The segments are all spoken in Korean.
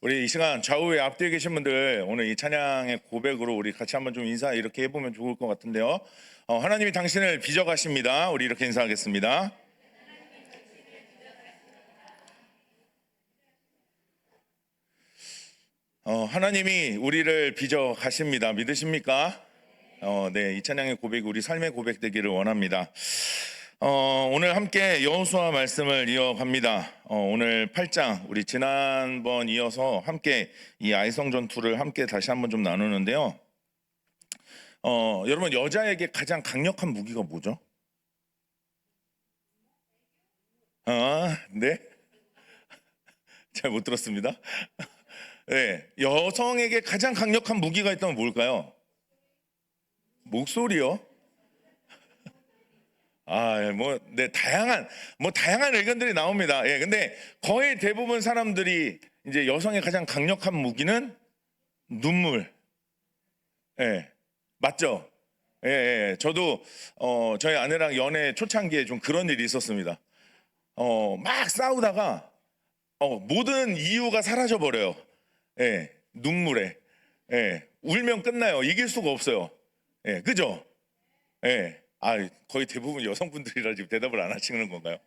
우리 이 시간 좌우에 앞뒤에 계신 분들 오늘 이 찬양의 고백으로 우리 같이 한번 좀 인사 이렇게 해보면 좋을 것 같은데요. 하나님이 당신을 빚어가십니다. 우리 이렇게 인사하겠습니다. 하나님이 우리를 빚어가십니다. 믿으십니까? 네, 이 찬양의 고백이 우리 삶의 고백 되기를 원합니다. 오늘 함께 여호수아 말씀을 이어갑니다. 오늘 8장 우리 지난번 이어서 함께 이 아이성 전투를 함께 다시 한번 좀 나누는데요. 여러분 여자에게 가장 강력한 무기가 뭐죠? 네? 잘 못 들었습니다. 네, 여성에게 가장 강력한 무기가 있다면 뭘까요? 목소리요? 네, 다양한 의견들이 나옵니다. 예, 근데 거의 대부분 사람들이 이제 여성의 가장 강력한 무기는 눈물. 예, 맞죠? 예, 예. 저도, 저희 아내랑 연애 초창기에 좀 그런 일이 있었습니다. 막 싸우다가, 모든 이유가 사라져버려요. 예, 눈물에. 예, 울면 끝나요. 이길 수가 없어요. 예, 그죠? 예. 거의 대부분 여성분들이라 지금 대답을 안 하시는 건가요?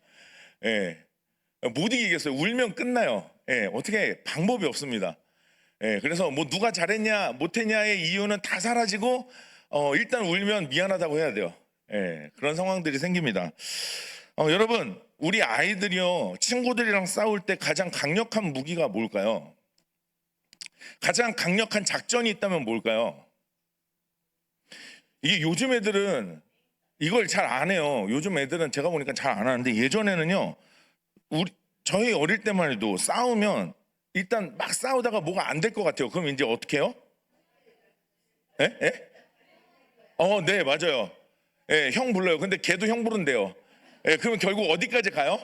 예. 못 이기겠어요. 울면 끝나요. 예. 어떻게 방법이 없습니다. 예. 그래서 뭐 누가 잘했냐, 못했냐의 이유는 다 사라지고, 일단 울면 미안하다고 해야 돼요. 예. 그런 상황들이 생깁니다. 여러분, 우리 아이들이요, 친구들이랑 싸울 때 가장 강력한 무기가 뭘까요? 가장 강력한 작전이 있다면 뭘까요? 이게 요즘 애들은 이걸 잘 안 해요. 요즘 애들은 제가 보니까 잘 안 하는데 예전에는요, 저희 어릴 때만 해도 싸우면 일단 막 싸우다가 뭐가 안 될 것 같아요. 그럼 이제 어떻게 해요? 예? 예? 네, 맞아요. 예, 형 불러요. 근데 걔도 형 부른대요. 예, 그러면 결국 어디까지 가요?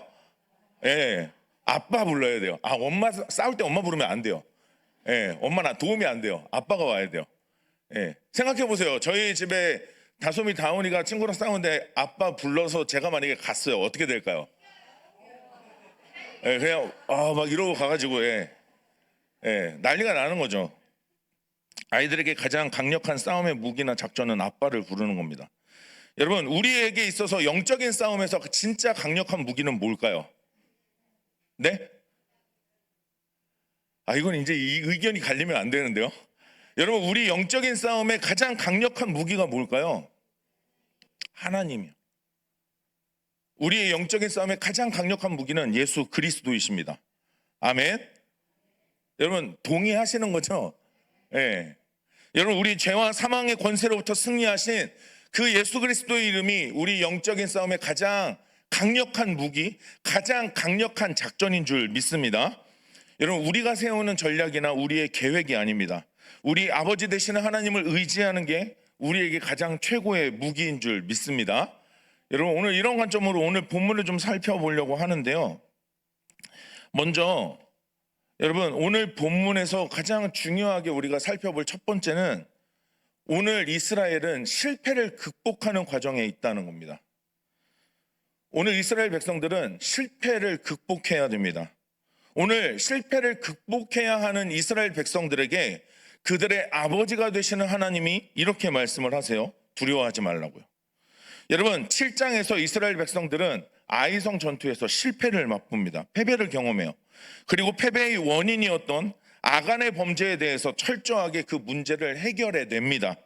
예, 아빠 불러야 돼요. 엄마 싸울 때 엄마 부르면 안 돼요. 예, 엄마나 도움이 안 돼요. 아빠가 와야 돼요. 예, 생각해 보세요. 저희 집에 다솜이 다운이가 친구랑 싸우는데 아빠 불러서 제가 만약에 갔어요. 어떻게 될까요? 예, 그냥 막 이러고 가가지고 난리가 나는 거죠. 아이들에게 가장 강력한 싸움의 무기나 작전은 아빠를 부르는 겁니다. 여러분, 우리에게 있어서 영적인 싸움에서 진짜 강력한 무기는 뭘까요? 네? 이건 이제 이 의견이 갈리면 안 되는데요. 여러분, 우리 영적인 싸움의 가장 강력한 무기가 뭘까요? 하나님이요. 우리의 영적인 싸움의 가장 강력한 무기는 예수 그리스도이십니다. 아멘. 여러분 동의하시는 거죠? 예. 여러분 우리 죄와 사망의 권세로부터 승리하신 그 예수 그리스도의 이름이 우리 영적인 싸움의 가장 강력한 무기, 가장 강력한 작전인 줄 믿습니다. 여러분 우리가 세우는 전략이나 우리의 계획이 아닙니다. 우리 아버지 되시는 하나님을 의지하는 게 우리에게 가장 최고의 무기인 줄 믿습니다. 여러분 오늘 이런 관점으로 오늘 본문을 좀 살펴보려고 하는데요. 먼저 여러분 오늘 본문에서 가장 중요하게 우리가 살펴볼 첫 번째는 오늘 이스라엘은 실패를 극복하는 과정에 있다는 겁니다. 오늘 이스라엘 백성들은 실패를 극복해야 됩니다. 오늘 실패를 극복해야 하는 이스라엘 백성들에게 그들의 아버지가 되시는 하나님이 이렇게 말씀을 하세요. 두려워하지 말라고요. 여러분 7장에서 이스라엘 백성들은 아이성 전투에서 실패를 맛봅니다. 패배를 경험해요. 그리고 패배의 원인이었던 아간의 범죄에 대해서 철저하게 그 문제를 해결해냅니다.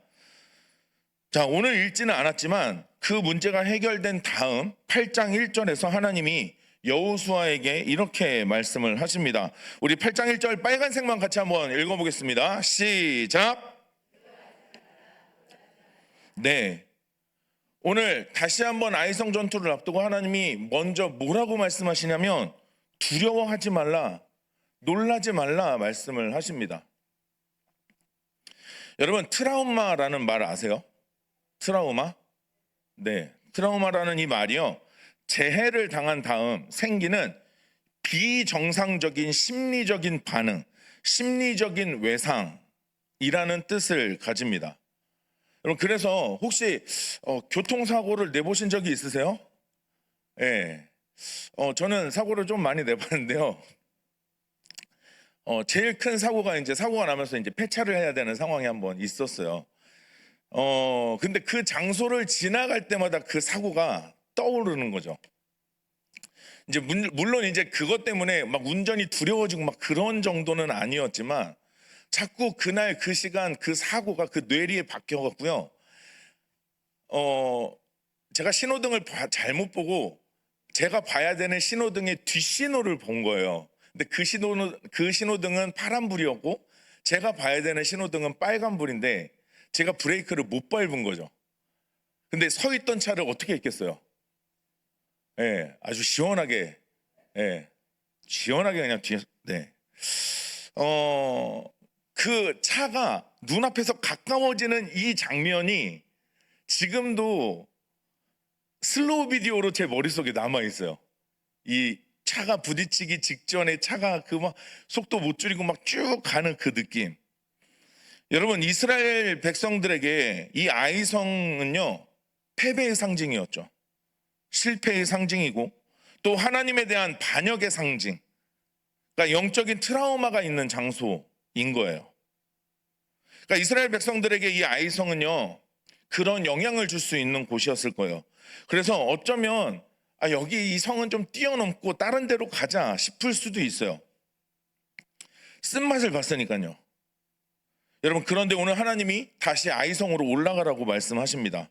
자, 오늘 읽지는 않았지만 그 문제가 해결된 다음 8장 1절에서 하나님이 여호수아에게 이렇게 말씀을 하십니다. 우리 8장 1절 빨간색만 같이 한번 읽어보겠습니다. 시작. 네, 오늘 다시 한번 아이성 전투를 앞두고 하나님이 먼저 뭐라고 말씀하시냐면 두려워하지 말라, 놀라지 말라 말씀을 하십니다. 여러분 트라우마라는 말 아세요? 트라우마? 네, 트라우마라는 이 말이요, 재해를 당한 다음 생기는 비정상적인 심리적인 반응, 심리적인 외상이라는 뜻을 가집니다. 여러분 그래서 혹시 교통사고를 내보신 적이 있으세요? 예. 저는 사고를 좀 많이 내봤는데요. 제일 큰 사고가 나면서 이제 폐차를 해야 되는 상황이 한번 있었어요. 근데 그 장소를 지나갈 때마다 그 사고가 떠오르는 거죠. 이제 물론 이제 그것 때문에 막 운전이 두려워지고 막 그런 정도는 아니었지만 자꾸 그날 그 시간 그 사고가 그 뇌리에 박혀갖고요. 제가 신호등을 잘못 보고 제가 봐야 되는 신호등의 뒷신호를 본 거예요. 근데 그 신호등은 파란불이었고 제가 봐야 되는 신호등은 빨간불인데 제가 브레이크를 못 밟은 거죠. 근데 서 있던 차를 어떻게 했겠어요? 예, 아주 시원하게, 예, 시원하게 그냥 뒤에, 네. 그 차가 눈앞에서 가까워지는 이 장면이 지금도 슬로우 비디오로 제 머릿속에 남아 있어요. 이 차가 부딪히기 직전에 차가 그 막 속도 못 줄이고 막 쭉 가는 그 느낌. 여러분, 이스라엘 백성들에게 이 아이성은요, 패배의 상징이었죠. 실패의 상징이고 또 하나님에 대한 반역의 상징, 그러니까 영적인 트라우마가 있는 장소인 거예요. 그러니까 이스라엘 백성들에게 이 아이성은요, 그런 영향을 줄 수 있는 곳이었을 거예요. 그래서 어쩌면 여기 이 성은 좀 뛰어넘고 다른 데로 가자 싶을 수도 있어요. 쓴맛을 봤으니까요. 여러분, 그런데 오늘 하나님이 다시 아이성으로 올라가라고 말씀하십니다.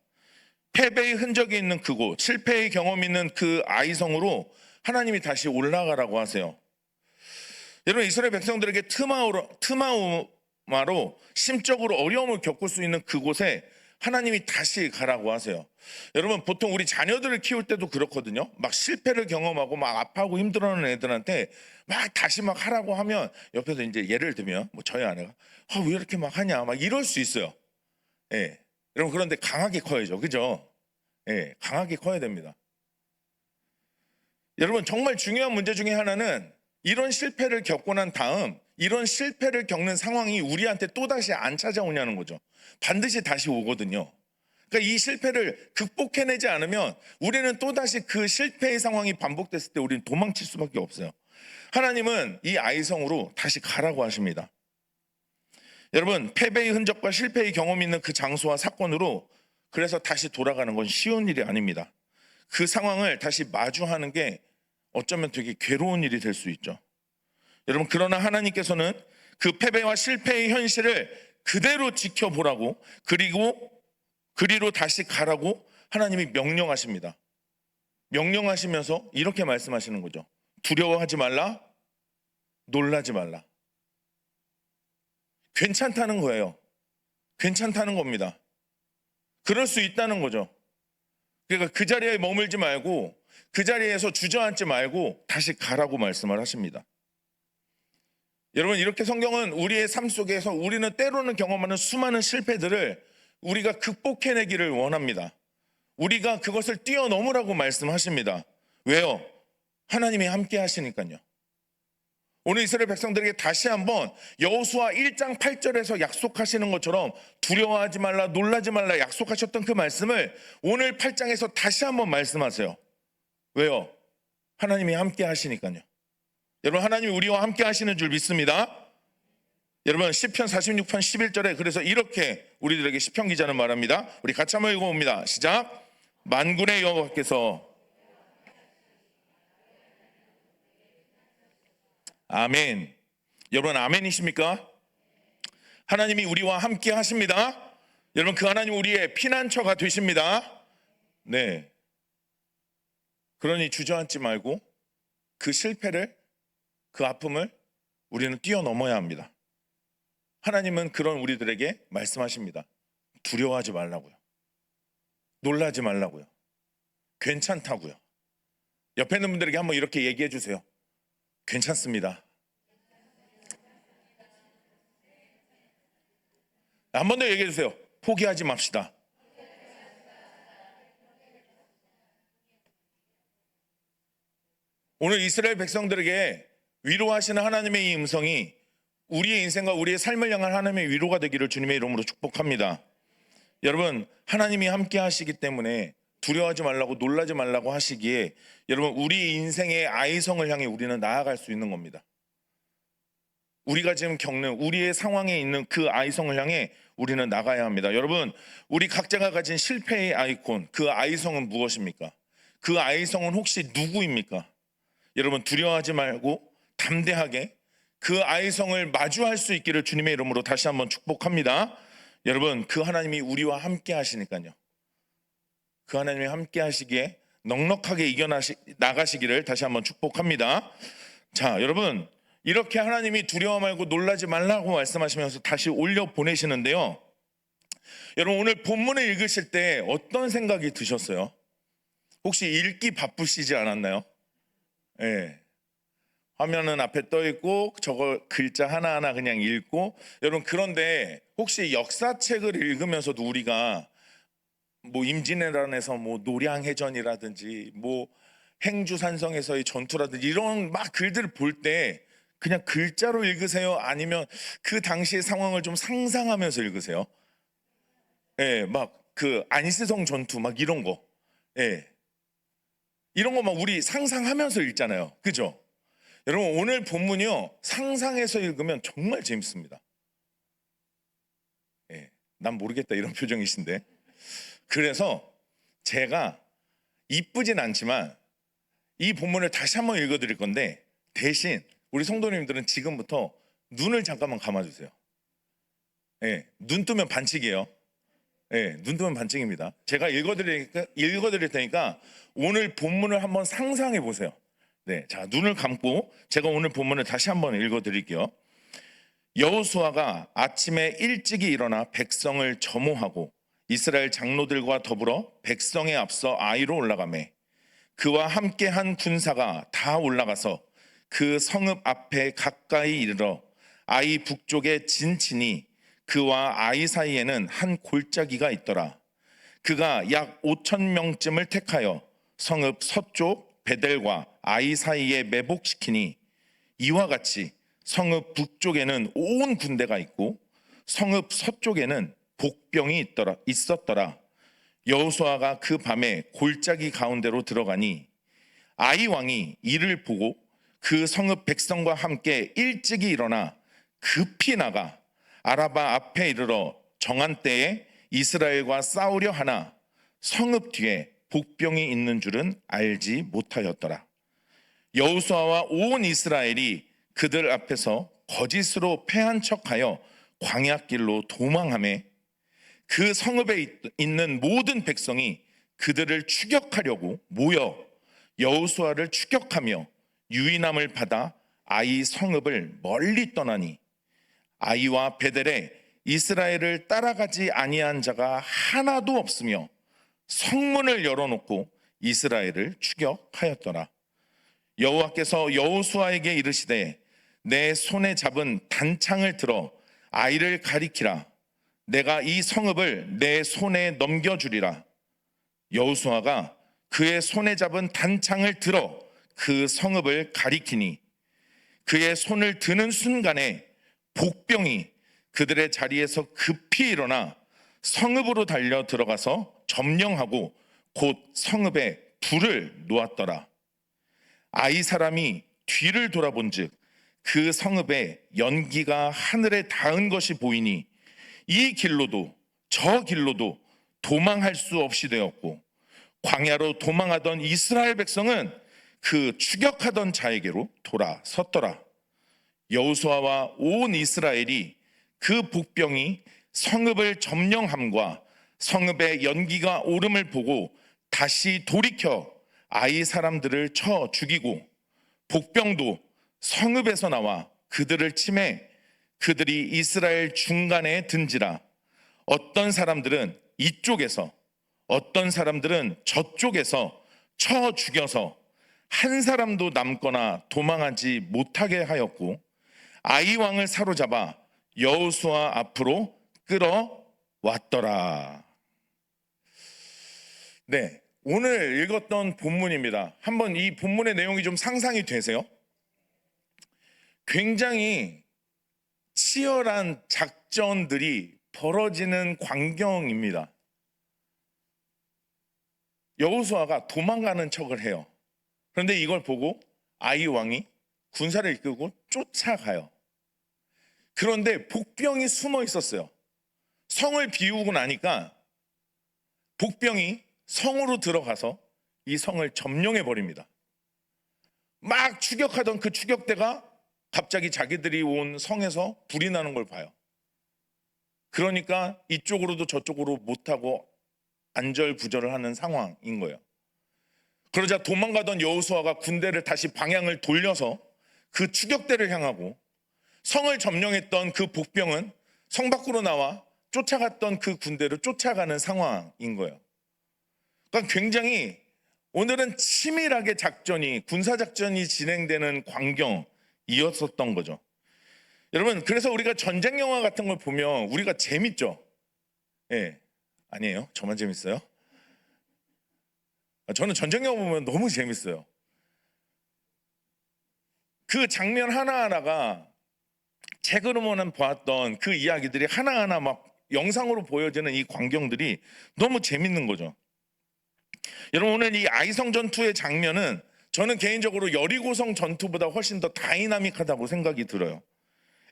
패배의 흔적이 있는 그곳, 실패의 경험이 있는 그 아이성으로 하나님이 다시 올라가라고 하세요. 여러분, 이스라엘 백성들에게 트마우마로 심적으로 어려움을 겪을 수 있는 그곳에 하나님이 다시 가라고 하세요. 여러분, 보통 우리 자녀들을 키울 때도 그렇거든요. 막 실패를 경험하고 막 아파하고 힘들어하는 애들한테 막 다시 막 하라고 하면 옆에서 이제 예를 들면 뭐 저희 아내가 왜 이렇게 막 하냐 막 이럴 수 있어요. 예. 여러분, 그런데 강하게 커야죠. 그죠? 예, 강하게 커야 됩니다. 여러분, 정말 중요한 문제 중에 하나는 이런 실패를 겪고 난 다음 이런 실패를 겪는 상황이 우리한테 또다시 안 찾아오냐는 거죠. 반드시 다시 오거든요. 그러니까 이 실패를 극복해내지 않으면 우리는 또다시 그 실패의 상황이 반복됐을 때 우리는 도망칠 수밖에 없어요. 하나님은 이 아이성으로 다시 가라고 하십니다. 여러분, 패배의 흔적과 실패의 경험이 있는 그 장소와 사건으로 그래서 다시 돌아가는 건 쉬운 일이 아닙니다. 그 상황을 다시 마주하는 게 어쩌면 되게 괴로운 일이 될 수 있죠. 여러분, 그러나 하나님께서는 그 패배와 실패의 현실을 그대로 지켜보라고 그리로 다시 가라고 하나님이 명령하십니다. 명령하시면서 이렇게 말씀하시는 거죠. 두려워하지 말라, 놀라지 말라. 괜찮다는 거예요. 괜찮다는 겁니다. 그럴 수 있다는 거죠. 그러니까 그 자리에 머물지 말고 그 자리에서 주저앉지 말고 다시 가라고 말씀을 하십니다. 여러분, 이렇게 성경은 우리의 삶 속에서 우리는 때로는 경험하는 수많은 실패들을 우리가 극복해내기를 원합니다. 우리가 그것을 뛰어넘으라고 말씀하십니다. 왜요? 하나님이 함께 하시니까요. 오늘 이스라엘 백성들에게 다시 한번 여호수아 1장 8절에서 약속하시는 것처럼 두려워하지 말라, 놀라지 말라 약속하셨던 그 말씀을 오늘 8장에서 다시 한번 말씀하세요. 왜요? 하나님이 함께 하시니까요. 여러분, 하나님이 우리와 함께 하시는 줄 믿습니다. 여러분, 시편 46편 11절에 그래서 이렇게 우리들에게 시편 기자는 말합니다. 우리 같이 한번 읽어봅니다. 시작. 만군의 여호와께서, 아멘. 여러분, 아멘이십니까? 하나님이 우리와 함께 하십니다. 여러분, 그 하나님 우리의 피난처가 되십니다. 네. 그러니 주저앉지 말고 그 실패를, 그 아픔을 우리는 뛰어넘어야 합니다. 하나님은 그런 우리들에게 말씀하십니다. 두려워하지 말라고요. 놀라지 말라고요. 괜찮다고요. 옆에 있는 분들에게 한번 이렇게 얘기해 주세요. 괜찮습니다. 한 번 더 얘기해 주세요. 포기하지 맙시다. 오늘 이스라엘 백성들에게 위로하시는 하나님의 이 음성이 우리의 인생과 우리의 삶을 향한 하나님의 위로가 되기를 주님의 이름으로 축복합니다. 여러분, 하나님이 함께 하시기 때문에 두려워하지 말라고 놀라지 말라고 여러분, 우리 인생의 아이성을 향해 우리는 나아갈 수 있는 겁니다. 우리가 지금 겪는 우리의 상황에 있는 그 아이성을 향해 우리는 나가야 합니다. 여러분, 우리 각자가 가진 실패의 아이콘, 그 아이성은 무엇입니까? 그 아이성은 혹시 누구입니까? 여러분, 두려워하지 말고 담대하게 그 아이성을 마주할 수 있기를 주님의 이름으로 다시 한번 축복합니다. 여러분, 그 하나님이 우리와 함께 하시니까요. 그 하나님이 함께 하시기에 넉넉하게 나가시기를 다시 한번 축복합니다. 자, 여러분, 이렇게 하나님이 두려워 말고 놀라지 말라고 말씀하시면서 다시 올려 보내시는데요. 여러분, 오늘 본문을 읽으실 때 어떤 생각이 드셨어요? 혹시 읽기 바쁘시지 않았나요? 예. 화면은 앞에 떠 있고 저거 글자 하나하나 그냥 읽고, 여러분, 그런데 혹시 역사책을 읽으면서도 우리가 뭐 임진왜란에서 뭐 노량해전이라든지 뭐 행주산성에서의 전투라든지 이런 막 글들을 볼 때 그냥 글자로 읽으세요? 아니면 그 당시의 상황을 좀 상상하면서 읽으세요? 예, 막 그 안시성 전투 막 이런 거, 예, 이런 거 막 우리 상상하면서 읽잖아요, 그죠? 여러분, 오늘 본문이요, 상상해서 읽으면 정말 재밌습니다. 예, 난 모르겠다 이런 표정이신데, 그래서 제가 이쁘진 않지만 이 본문을 다시 한번 읽어드릴 건데, 대신 우리 성도님들은 지금부터 눈을 잠깐만 감아주세요. 예, 눈 뜨면 반칙이에요. 예, 눈 뜨면 반칙입니다. 제가 읽어드릴 테니까 오늘 본문을 한번 상상해 보세요. 네, 자, 눈을 감고 제가 오늘 본문을 다시 한번 읽어드릴게요. 여호수아가 아침에 일찍이 일어나 백성을 점호하고 이스라엘 장로들과 더불어 백성에 앞서 아이로 올라가매 그와 함께한 군사가 다 올라가서 그 성읍 앞에 가까이 이르러 아이 북쪽에 진친이 그와 아이 사이에는 한 골짜기가 있더라. 그가 약 5천 명쯤을 택하여 성읍 서쪽 베델과 아이 사이에 매복시키니 이와 같이 성읍 북쪽에는 온 군대가 있고 성읍 서쪽에는 복병이 있었더라. 여호수아가 그 밤에 골짜기 가운데로 들어가니 아이 왕이 이를 보고 그 성읍 백성과 함께 일찍이 일어나 급히 나가 아라바 앞에 이르러 정한 때에 이스라엘과 싸우려 하나 성읍 뒤에 복병이 있는 줄은 알지 못하였더라. 여호수아와 온 이스라엘이 그들 앞에서 거짓으로 패한 척하여 광야길로 도망하매 그 성읍에 있는 모든 백성이 그들을 추격하려고 모여 여호수아를 추격하며 유인함을 받아 아이 성읍을 멀리 떠나니 아이와 베델에 이스라엘을 따라가지 아니한 자가 하나도 없으며 성문을 열어놓고 이스라엘을 추격하였더라. 여호와께서 여호수아에게 이르시되 내 손에 잡은 단창을 들어 아이를 가리키라. 내가 이 성읍을 내 손에 넘겨주리라. 여호수아가 그의 손에 잡은 단창을 들어 그 성읍을 가리키니 그의 손을 드는 순간에 복병이 그들의 자리에서 급히 일어나 성읍으로 달려 들어가서 점령하고 곧 성읍에 불을 놓았더라. 아이 사람이 뒤를 돌아본즉 그 성읍에 연기가 하늘에 닿은 것이 보이니 이 길로도 저 길로도 도망할 수 없이 되었고 광야로 도망하던 이스라엘 백성은 그 추격하던 자에게로 돌아섰더라. 여호수아와 온 이스라엘이 그 복병이 성읍을 점령함과 성읍의 연기가 오름을 보고 다시 돌이켜 아이 사람들을 쳐 죽이고 복병도 성읍에서 나와 그들을 치매 그들이 이스라엘 중간에 든지라. 어떤 사람들은 이쪽에서 어떤 사람들은 저쪽에서 쳐 죽여서 한 사람도 남거나 도망하지 못하게 하였고 아이 왕을 사로잡아 여호수아 앞으로 끌어왔더라. 네, 오늘 읽었던 본문입니다. 한번 이 본문의 내용이 좀 상상이 되세요? 굉장히 치열한 작전들이 벌어지는 광경입니다. 여호수아가 도망가는 척을 해요. 그런데 이걸 보고 아이 왕이 군사를 이끌고 쫓아가요. 그런데 복병이 숨어 있었어요. 성을 비우고 나니까 복병이 성으로 들어가서 이 성을 점령해 버립니다. 막 추격하던 그 추격대가 갑자기 자기들이 온 성에서 불이 나는 걸 봐요. 그러니까 이쪽으로도 저쪽으로 못하고 안절부절을 하는 상황인 거예요. 그러자 도망가던 여호수아가 군대를 다시 방향을 돌려서 그 추격대를 향하고, 성을 점령했던 그 복병은 성 밖으로 나와 쫓아갔던 그 군대를 쫓아가는 상황인 거예요. 그러니까 굉장히 오늘은 치밀하게 군사작전이 진행되는 광경이었었던 거죠. 여러분, 그래서 우리가 전쟁 영화 같은 걸 보면 우리가 재밌죠? 예, 아니에요? 저만 재밌어요? 저는 전쟁 영화 보면 너무 재밌어요. 그 장면 하나하나가 책으로만 보았던 그 이야기들이 하나하나 막 영상으로 보여지는 이 광경들이 너무 재밌는 거죠. 여러분, 오늘 이 아이성 전투의 장면은 저는 개인적으로 여리고성 전투보다 훨씬 더 다이나믹하다고 생각이 들어요.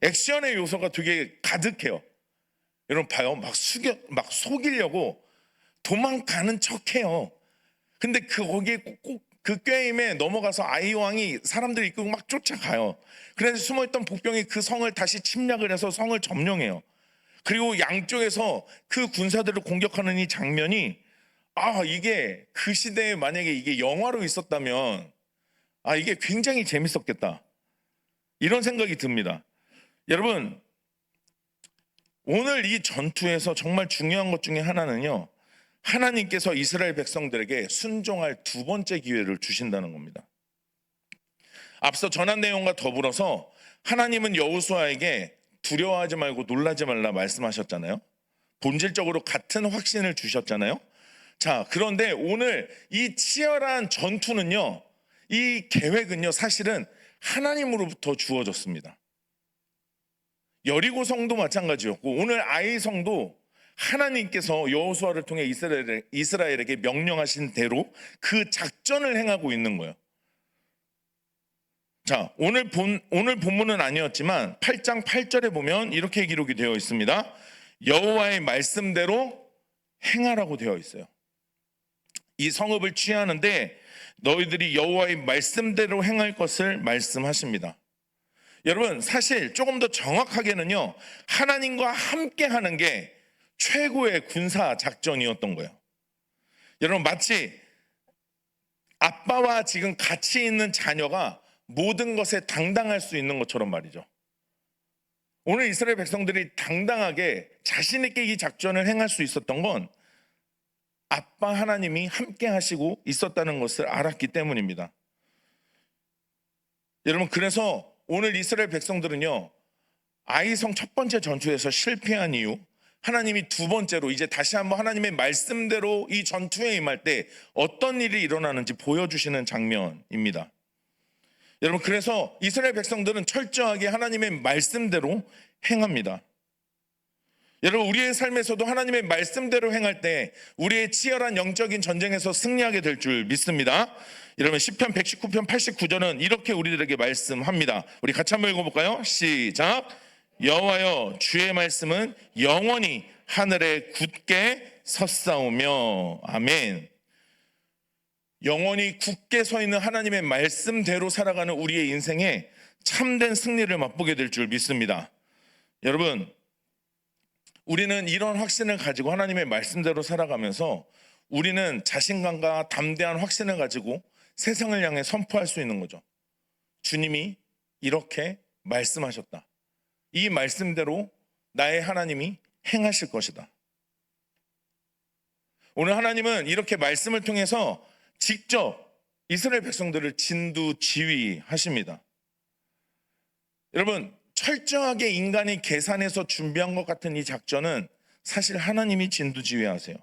액션의 요소가 되게 가득해요. 여러분 봐요. 막 속이려고 도망가는 척해요. 근데 거기에 꼭 그 꾀임에 넘어가서 아이왕이 사람들 이끌고 막 쫓아가요. 그래서 숨어있던 복병이 그 성을 다시 침략을 해서 성을 점령해요. 그리고 양쪽에서 그 군사들을 공격하는 이 장면이, 이게 그 시대에 만약에 이게 영화로 있었다면 이게 굉장히 재밌었겠다, 이런 생각이 듭니다. 여러분, 오늘 이 전투에서 정말 중요한 것 중에 하나는요, 하나님께서 이스라엘 백성들에게 순종할 두 번째 기회를 주신다는 겁니다. 앞서 전한 내용과 더불어서 하나님은 여호수아에게 두려워하지 말고 놀라지 말라 말씀하셨잖아요. 본질적으로 같은 확신을 주셨잖아요. 자, 그런데 오늘 이 치열한 전투는요, 이 계획은요, 사실은 하나님으로부터 주어졌습니다. 여리고성도 마찬가지였고, 오늘 아이성도 하나님께서 여호수아를 통해 이스라엘에게 명령하신 대로 그 작전을 행하고 있는 거예요. 자, 오늘 본문은 아니었지만 8장 8절에 보면 이렇게 기록이 되어 있습니다. 여호와의 말씀대로 행하라고 되어 있어요. 이 성읍을 취하는데 너희들이 여호와의 말씀대로 행할 것을 말씀하십니다. 여러분, 사실 조금 더 정확하게는요, 하나님과 함께 하는 게 최고의 군사 작전이었던 거예요. 여러분, 마치 아빠와 지금 같이 있는 자녀가 모든 것에 당당할 수 있는 것처럼 말이죠. 오늘 이스라엘 백성들이 당당하게 자신 있게 이 작전을 행할 수 있었던 건 아빠 하나님이 함께 하시고 있었다는 것을 알았기 때문입니다. 여러분, 그래서 오늘 이스라엘 백성들은요, 아이성 첫 번째 전투에서 실패한 이유, 하나님이 두 번째로 이제 다시 한번 하나님의 말씀대로 이 전투에 임할 때 어떤 일이 일어나는지 보여주시는 장면입니다. 여러분, 그래서 이스라엘 백성들은 철저하게 하나님의 말씀대로 행합니다. 여러분, 우리의 삶에서도 하나님의 말씀대로 행할 때 우리의 치열한 영적인 전쟁에서 승리하게 될 줄 믿습니다. 여러분, 시편 119편 89절은 이렇게 우리들에게 말씀합니다. 우리 같이 한번 읽어볼까요? 시작. 여호와여, 주의 말씀은 영원히 하늘에 굳게 섰사오며. 아멘. 영원히 굳게 서 있는 하나님의 말씀대로 살아가는 우리의 인생에 참된 승리를 맛보게 될 줄 믿습니다. 여러분, 우리는 이런 확신을 가지고 하나님의 말씀대로 살아가면서 우리는 자신감과 담대한 확신을 가지고 세상을 향해 선포할 수 있는 거죠. 주님이 이렇게 말씀하셨다. 이 말씀대로 나의 하나님이 행하실 것이다. 오늘 하나님은 이렇게 말씀을 통해서 직접 이스라엘 백성들을 진두지휘하십니다. 여러분, 철저하게 인간이 계산해서 준비한 것 같은 이 작전은 사실 하나님이 진두지휘하세요.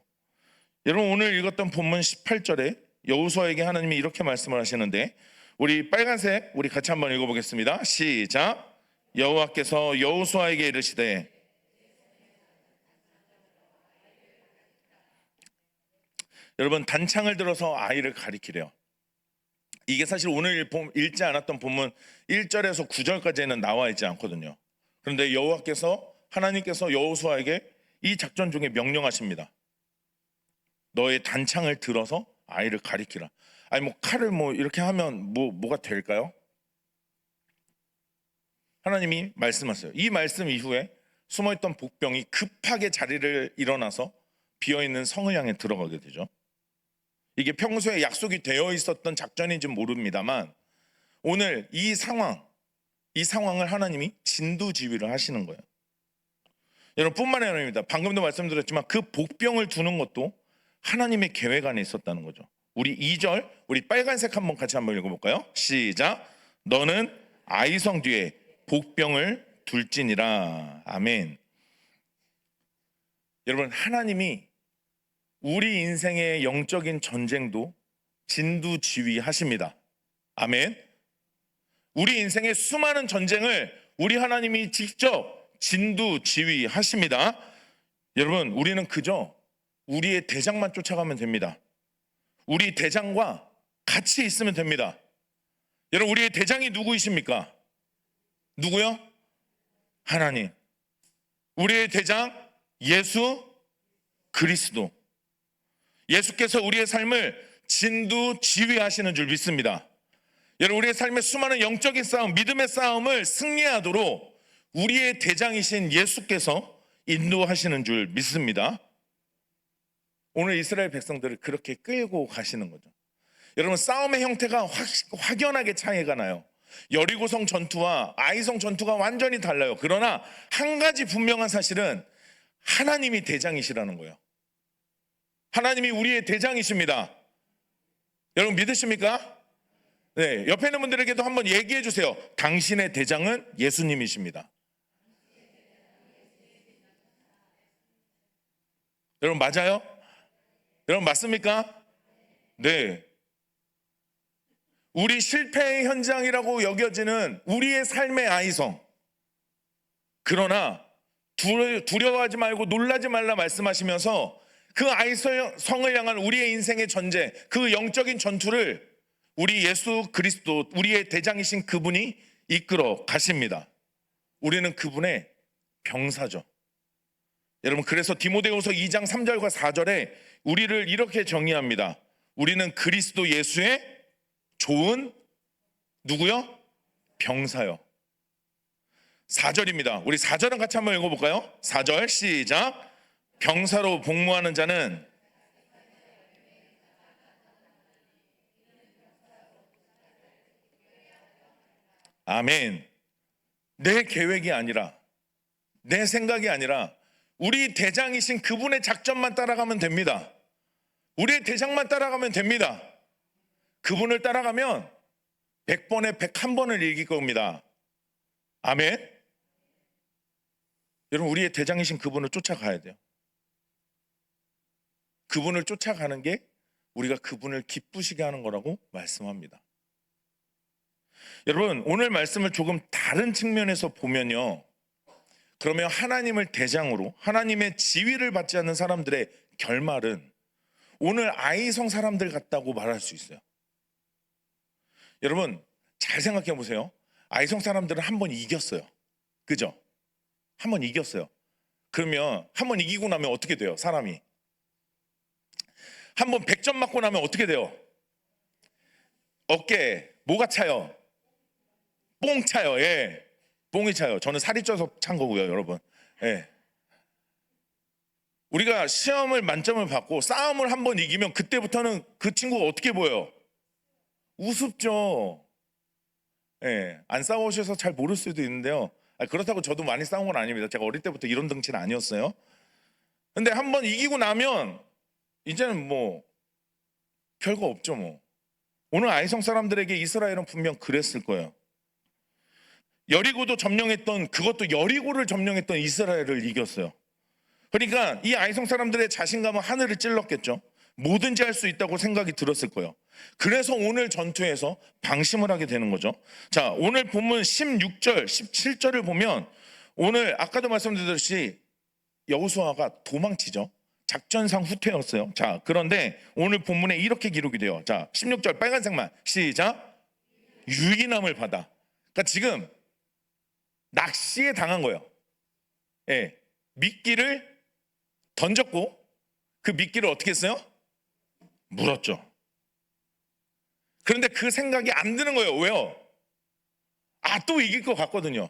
여러분, 오늘 읽었던 본문 18절에 여호수아에게 하나님이 이렇게 말씀을 하시는데, 우리 빨간색 우리 같이 한번 읽어보겠습니다. 시작. 여호와께서 여호수아에게 이르시되. 여러분, 단창을 들어서 아이를 가리키래요. 이게 사실 오늘 읽지 않았던 본문 1절에서 9절까지는 나와 있지 않거든요. 그런데 하나님께서 여호수아에게 이 작전 중에 명령하십니다. 너의 단창을 들어서 아이를 가리키라. 아니 뭐 칼을 뭐 이렇게 하면 뭐가 될까요? 하나님이 말씀하세요. 이 말씀 이후에 숨어있던 복병이 급하게 자리를 일어나서 비어있는 성을 향해 들어가게 되죠. 이게 평소에 약속이 되어 있었던 작전인지 모릅니다만 오늘 이 상황을 하나님이 진두지휘를 하시는 거예요. 여러분 뿐만이 아닙니다. 방금도 말씀드렸지만 그 복병을 두는 것도 하나님의 계획 안에 있었다는 거죠. 우리 2절 우리 빨간색 같이 한번 읽어볼까요? 시작. 너는 아이성 뒤에 복병을 둘지니라. 아멘. 여러분 하나님이 우리 인생의 영적인 전쟁도 진두지휘하십니다. 아멘. 우리 인생의 수많은 전쟁을 우리 하나님이 직접 진두지휘하십니다. 여러분 우리는 그저 우리의 대장만 쫓아가면 됩니다. 우리 대장과 같이 있으면 됩니다. 여러분 우리의 대장이 누구이십니까? 누구요? 하나님. 우리의 대장 예수 그리스도. 예수께서 우리의 삶을 진두지휘하시는 줄 믿습니다. 여러분 우리의 삶의 수많은 영적인 싸움, 믿음의 싸움을 승리하도록 우리의 대장이신 예수께서 인도하시는 줄 믿습니다. 오늘 이스라엘 백성들을 그렇게 끌고 가시는 거죠. 여러분 싸움의 형태가 확연하게 차이가 나요. 여리고성 전투와 아이성 전투가 완전히 달라요. 그러나 한 가지 분명한 사실은 하나님이 대장이시라는 거예요. 하나님이 우리의 대장이십니다. 여러분 믿으십니까? 네, 옆에 있는 분들에게도 한번 얘기해 주세요. 당신의 대장은 예수님이십니다. 여러분 맞아요? 여러분 맞습니까? 네. 우리 실패의 현장이라고 여겨지는 우리의 삶의 아이성. 그러나 두려워하지 말고 놀라지 말라 말씀하시면서 그 아이성을 향한 우리의 인생의 전쟁, 그 영적인 전투를 우리 예수 그리스도, 우리의 대장이신 그분이 이끌어 가십니다. 우리는 그분의 병사죠. 여러분 그래서 디모데후서 2장 3절과 4절에 우리를 이렇게 정의합니다. 우리는 그리스도 예수의 좋은 누구요? 병사요. 4절입니다. 우리 4절은 같이 한번 읽어볼까요? 4절 시작. 병사로 복무하는 자는 아멘. 내 계획이 아니라 내 생각이 아니라 우리 대장이신 그분의 작전만 따라가면 됩니다. 우리의 대장만 따라가면 됩니다. 그분을 따라가면 100번에 101번을 이길 겁니다. 아멘. 여러분 우리의 대장이신 그분을 쫓아가야 돼요. 그분을 쫓아가는 게 우리가 그분을 기쁘시게 하는 거라고 말씀합니다. 여러분 오늘 말씀을 조금 다른 측면에서 보면요, 그러면 하나님을 대장으로 하나님의 지위를 받지 않는 사람들의 결말은 오늘 아이성 사람들 같다고 말할 수 있어요. 여러분 잘 생각해 보세요. 아이성 사람들은 한 번 이겼어요. 그죠? 한 번 이겼어요. 그러면 한 번 이기고 나면 어떻게 돼요? 사람이 한 번 100점 맞고 나면 어떻게 돼요? 어깨에 뭐가 차요? 뽕 차요. 예, 뽕이 차요. 저는 살이 쪄서 찬 거고요, 여러분. 예. 우리가 시험을 만점을 받고 싸움을 한 번 이기면 그때부터는 그 친구가 어떻게 보여요? 우습죠. 예, 안 싸우셔서 잘 모를 수도 있는데요. 그렇다고 저도 많이 싸운 건 아닙니다. 제가 어릴 때부터 이런 덩치는 아니었어요. 근데 한 번 이기고 나면 이제는 뭐 별거 없죠. 뭐 오늘 아이성 사람들에게 이스라엘은 분명 그랬을 거예요. 여리고도 점령했던, 그것도 여리고를 점령했던 이스라엘을 이겼어요. 그러니까 이 아이성 사람들의 자신감은 하늘을 찔렀겠죠. 뭐든지 할 수 있다고 생각이 들었을 거예요. 그래서 오늘 전투에서 방심을 하게 되는 거죠. 자, 오늘 본문 16절, 17절을 보면 오늘 아까도 말씀드렸듯이 여호수아가 도망치죠. 작전상 후퇴였어요. 자, 그런데 오늘 본문에 이렇게 기록이 돼요. 자, 16절 빨간색만 시작. 유익남을 받아. 그러니까 지금 낚시에 당한 거예요. 예, 미끼를 던졌고 그 미끼를 어떻게 했어요? 물었죠. 그런데 그 생각이 안 드는 거예요. 왜요? 또 이길 것 같거든요.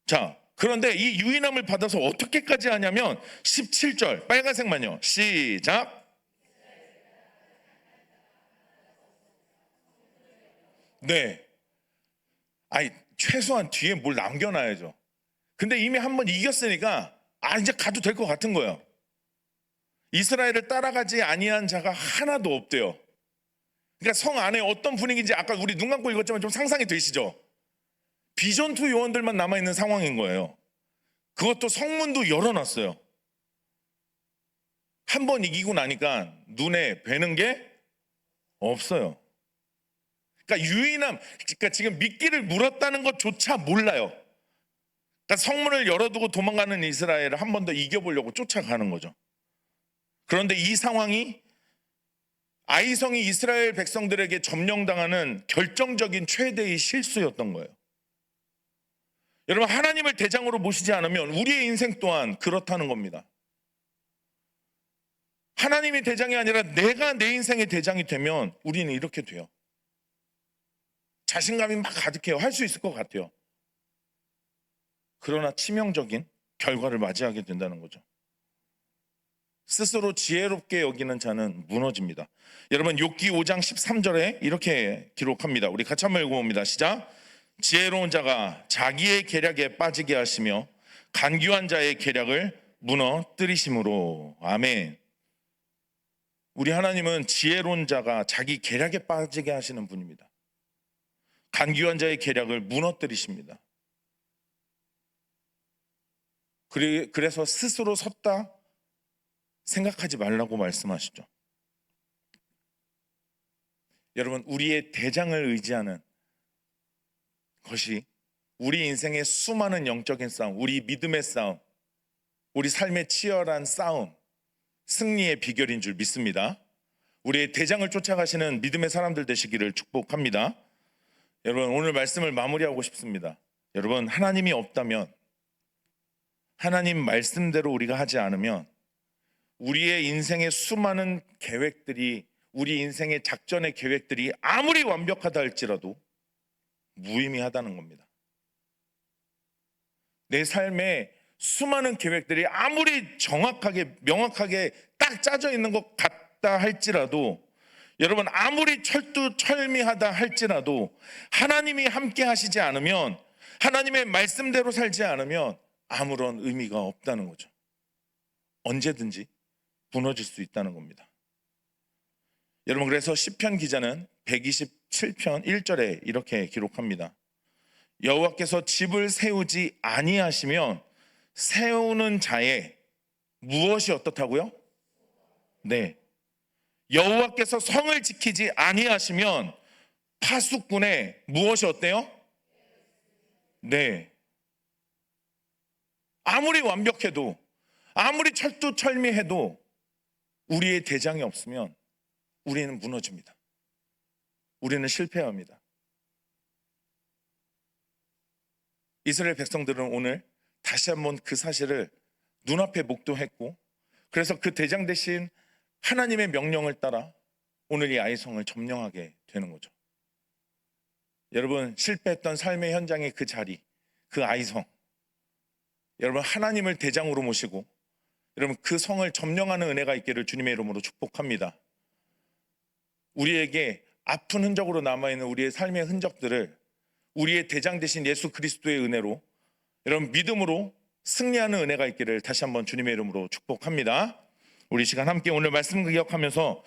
자, 그런데 이 유인함을 받아서 어떻게까지 하냐면 17절 빨간색만요. 시작. 네. 최소한 뒤에 뭘 남겨놔야죠. 근데 이미 한번 이겼으니까 이제 가도 될 것 같은 거예요. 이스라엘을 따라가지 아니한 자가 하나도 없대요. 그러니까 성 안에 어떤 분위기인지 아까 우리 눈 감고 읽었지만 좀 상상이 되시죠? 비전투 요원들만 남아있는 상황인 거예요. 그것도 성문도 열어놨어요. 한 번 이기고 나니까 눈에 뵈는 게 없어요. 그러니까 그러니까 지금 미끼를 물었다는 것조차 몰라요. 그러니까 성문을 열어두고 도망가는 이스라엘을 한 번 더 이겨보려고 쫓아가는 거죠. 그런데 이 상황이 아이성이 이스라엘 백성들에게 점령당하는 결정적인 최대의 실수였던 거예요. 여러분, 하나님을 대장으로 모시지 않으면 우리의 인생 또한 그렇다는 겁니다. 하나님이 대장이 아니라 내가 내 인생의 대장이 되면 우리는 이렇게 돼요. 자신감이 막 가득해요. 할 수 있을 것 같아요. 그러나 치명적인 결과를 맞이하게 된다는 거죠. 스스로 지혜롭게 여기는 자는 무너집니다. 여러분, 욥기 5장 13절에 이렇게 기록합니다. 우리 같이 한번 읽어봅니다. 시작. 지혜로운 자가 자기의 계략에 빠지게 하시며 간교한 자의 계략을 무너뜨리심으로. 아멘. 우리 하나님은 지혜로운 자가 자기 계략에 빠지게 하시는 분입니다. 간교한 자의 계략을 무너뜨리십니다. 그래서 스스로 섰다 생각하지 말라고 말씀하시죠. 여러분, 우리의 대장을 의지하는 것이 우리 인생의 수많은 영적인 싸움, 우리 믿음의 싸움, 우리 삶의 치열한 싸움, 승리의 비결인 줄 믿습니다. 우리의 대장을 쫓아가시는 믿음의 사람들 되시기를 축복합니다. 여러분, 오늘 말씀을 마무리하고 싶습니다. 여러분, 하나님이 없다면, 하나님 말씀대로 우리가 하지 않으면 우리의 인생의 수많은 계획들이, 우리 인생의 작전의 계획들이 아무리 완벽하다 할지라도 무의미하다는 겁니다. 내 삶의 수많은 계획들이 아무리 정확하게 명확하게 딱 짜져 있는 것 같다 할지라도, 여러분, 아무리 철두철미하다 할지라도 하나님이 함께 하시지 않으면, 하나님의 말씀대로 살지 않으면 아무런 의미가 없다는 거죠. 언제든지 무너질 수 있다는 겁니다. 여러분, 그래서 시편 기자는 127편 1절에 이렇게 기록합니다. 여호와께서 집을 세우지 아니하시면 세우는 자의 무엇이 어떻다고요? 네. 여호와께서 성을 지키지 아니하시면 파수꾼의 무엇이 어때요? 네. 아무리 완벽해도, 아무리 철두철미해도 우리의 대장이 없으면 우리는 무너집니다. 우리는 실패합니다. 이스라엘 백성들은 오늘 다시 한번 그 사실을 눈앞에 목도했고, 그래서 그 대장 대신 하나님의 명령을 따라 오늘 이 아이성을 점령하게 되는 거죠. 여러분, 실패했던 삶의 현장의 그 자리, 그 아이성, 여러분, 하나님을 대장으로 모시고 여러분 그 성을 점령하는 은혜가 있기를 주님의 이름으로 축복합니다. 우리에게 아픈 흔적으로 남아있는 우리의 삶의 흔적들을 우리의 대장 되신 예수 그리스도의 은혜로, 여러분 믿음으로 승리하는 은혜가 있기를 다시 한번 주님의 이름으로 축복합니다. 우리 시간 함께 오늘 말씀 기억하면서